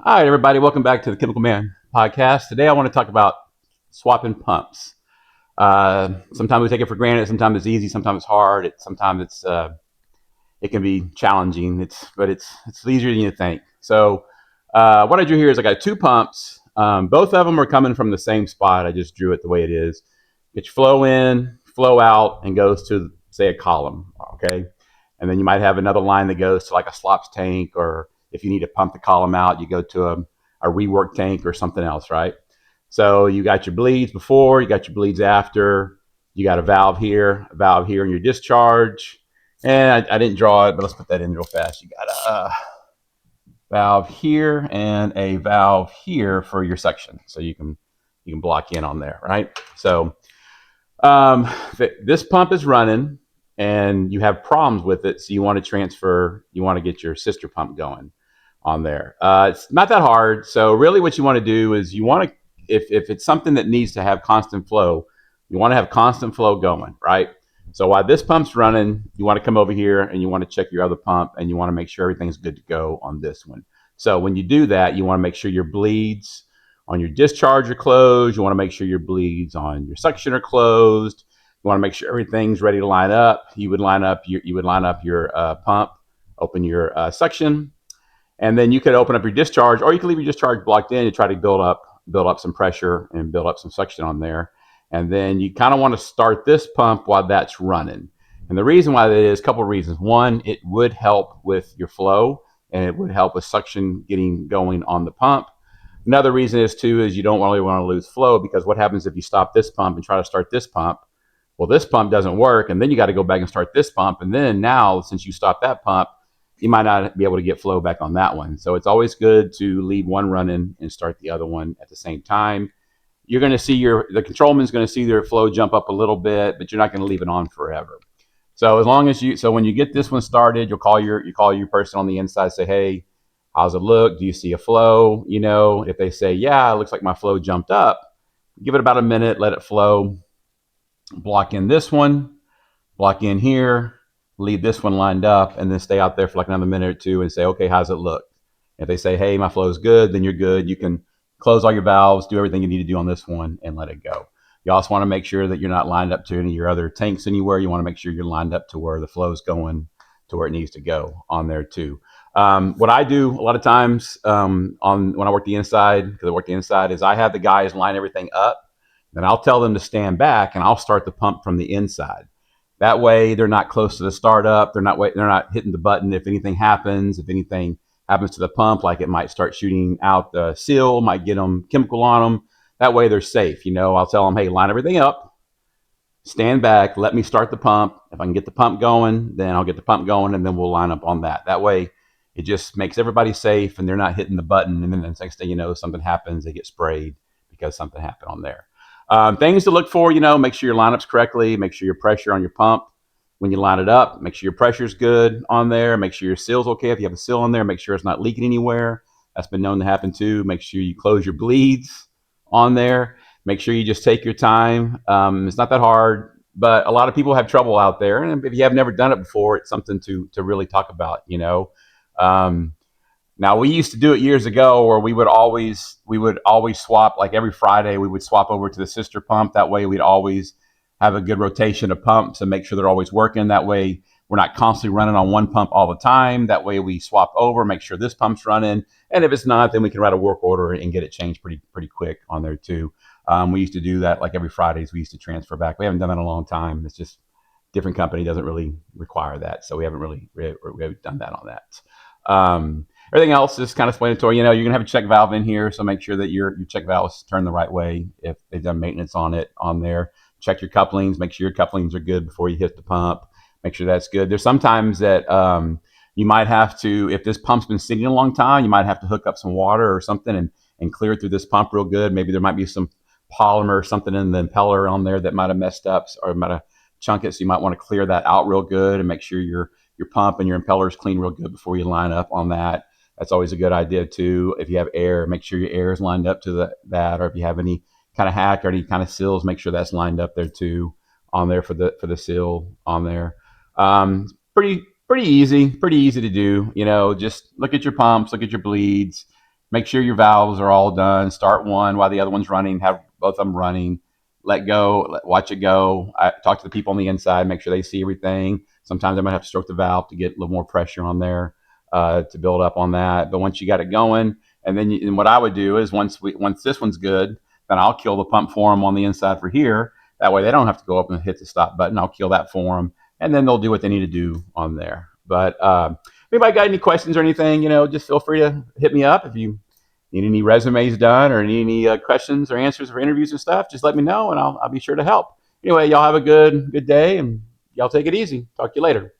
All right, everybody, welcome back to the Chemical Man podcast. Today, I want to talk about swapping pumps. Sometimes we take it for granted. Sometimes it's easy. Sometimes it's hard. Sometimes it can be challenging. It's easier than you think. So, what I drew here is I got two pumps. Both of them are coming from the same spot. I just drew it the way it is. Get your flow in, flow out, and goes to say a column. Okay, and then you might have another line that goes to like a slops tank, or if you need to pump the column out, you go to a rework tank or something else, right? So you got your bleeds before, you got your bleeds after, you got a valve here in your discharge. And I didn't draw it, but let's put that in real fast. You got a valve here and a valve here for your suction, so you can block in on there, right? So this pump is running and you have problems with it, so you want to transfer, you want to get your sister pump going on there. It's not that hard. So really what you want to do is you want to, if it's something that needs to have constant flow, you want to have constant flow going, right? So while this pump's running, you want to come over here and you want to check your other pump and you want to make sure everything's good to go on this one. So when you do that, you want to make sure your bleeds on your discharge are closed. You want to make sure your bleeds on your suction are closed. You want to make sure everything's ready to line up. You would line up your pump, open your suction, and then you could open up your discharge, or you can leave your discharge blocked in and try to build up some pressure and build up some suction on there. And then you kind of want to start this pump while that's running. And the reason why that is a couple of reasons. One, it would help with your flow and it would help with suction getting going on the pump. Another reason is too is you don't really want to lose flow, because what happens if you stop this pump and try to start this pump? Well, this pump doesn't work, and then you got to go back and start this pump, and then now since you stopped that pump, you might not be able to get flow back on that one. So it's always good to leave one running and start the other one at the same time. You're going to see the controlman's going to see their flow jump up a little bit, but you're not going to leave it on forever. So as long as so when you get this one started, you call your person on the inside, say, hey, how's it look? Do you see a flow? If they say, yeah, it looks like my flow jumped up, give it about a minute, let it flow, block in this one, block in here, leave this one lined up, and then stay out there for like another minute or two and say, okay, how's it look? If they say, hey, my flow is good, then you're good. You can close all your valves, do everything you need to do on this one, and let it go. You also want to make sure that you're not lined up to any of your other tanks anywhere. You want to make sure you're lined up to where the flow is going to where it needs to go on there too. What I do a lot of times on when I work the inside, because I work the inside, is I have the guys line everything up. Then I'll tell them to stand back, and I'll start the pump from the inside. That way, they're not close to the startup. They're not hitting the button if anything happens. If anything happens to the pump, like it might start shooting out the seal, might get them chemical on them. That way, they're safe. I'll tell them, hey, line everything up, stand back, let me start the pump. If I can get the pump going, then I'll get the pump going, and then we'll line up on that. That way, it just makes everybody safe, and they're not hitting the button. And then the next thing you know, something happens, they get sprayed because something happened on there. Things to look for, make sure your lineup's correctly, make sure your pressure on your pump when you line it up, make sure your pressure's good on there, make sure your seal's okay. If you have a seal on there, make sure it's not leaking anywhere. That's been known to happen too. Make sure you close your bleeds on there. Make sure you just take your time. It's not that hard, but a lot of people have trouble out there. And if you have never done it before, it's something to really talk about. Um, Now we used to do it years ago where we would always swap, like every Friday we would swap over to the sister pump. That way we'd always have a good rotation of pumps and make sure they're always working. That way we're not constantly running on one pump all the time. That way we swap over, make sure this pump's running. And if it's not, then we can write a work order and get it changed pretty quick on there too. We used to do that like every Fridays. We used to transfer back. We haven't done that in a long time. It's just different company doesn't really require that. So we haven't really done that on that. Everything else is kind of explanatory. You're going to have a check valve in here, so make sure that your check valve is turned the right way if they've done maintenance on it on there. Check your couplings. Make sure your couplings are good before you hit the pump. Make sure that's good. There's sometimes that you might have to, if this pump's been sitting a long time, you might have to hook up some water or something and clear through this pump real good. Maybe there might be some polymer or something in the impeller on there that might have messed up or might have chunked it. So you might want to clear that out real good and make sure your pump and your impeller is clean real good before you line up on that. That's always a good idea too. If you have air, make sure your air is lined up to that. Or if you have any kind of hack or any kind of seals, make sure that's lined up there too on there for the seal on there. Pretty easy to do. Just look at your pumps, look at your bleeds, Make sure your valves are all done. Start one while the other one's running. Have both of them running. Let go. Watch it go. Talk to the people on the inside. Make sure they see everything. Sometimes I might have to stroke the valve to get a little more pressure on there to build up on that. But once you got it going, and what I would do is once this one's good, then I'll kill the pump for them on the inside for here. That way they don't have to go up and hit the stop button. I'll kill that for them, and then they'll do what they need to do on there. But anybody got any questions or anything, just feel free to hit me up. If you need any resumes done or need any questions or answers for interviews and stuff, just let me know and I'll be sure to help. Anyway, y'all have a good day and y'all take it easy. Talk to you later.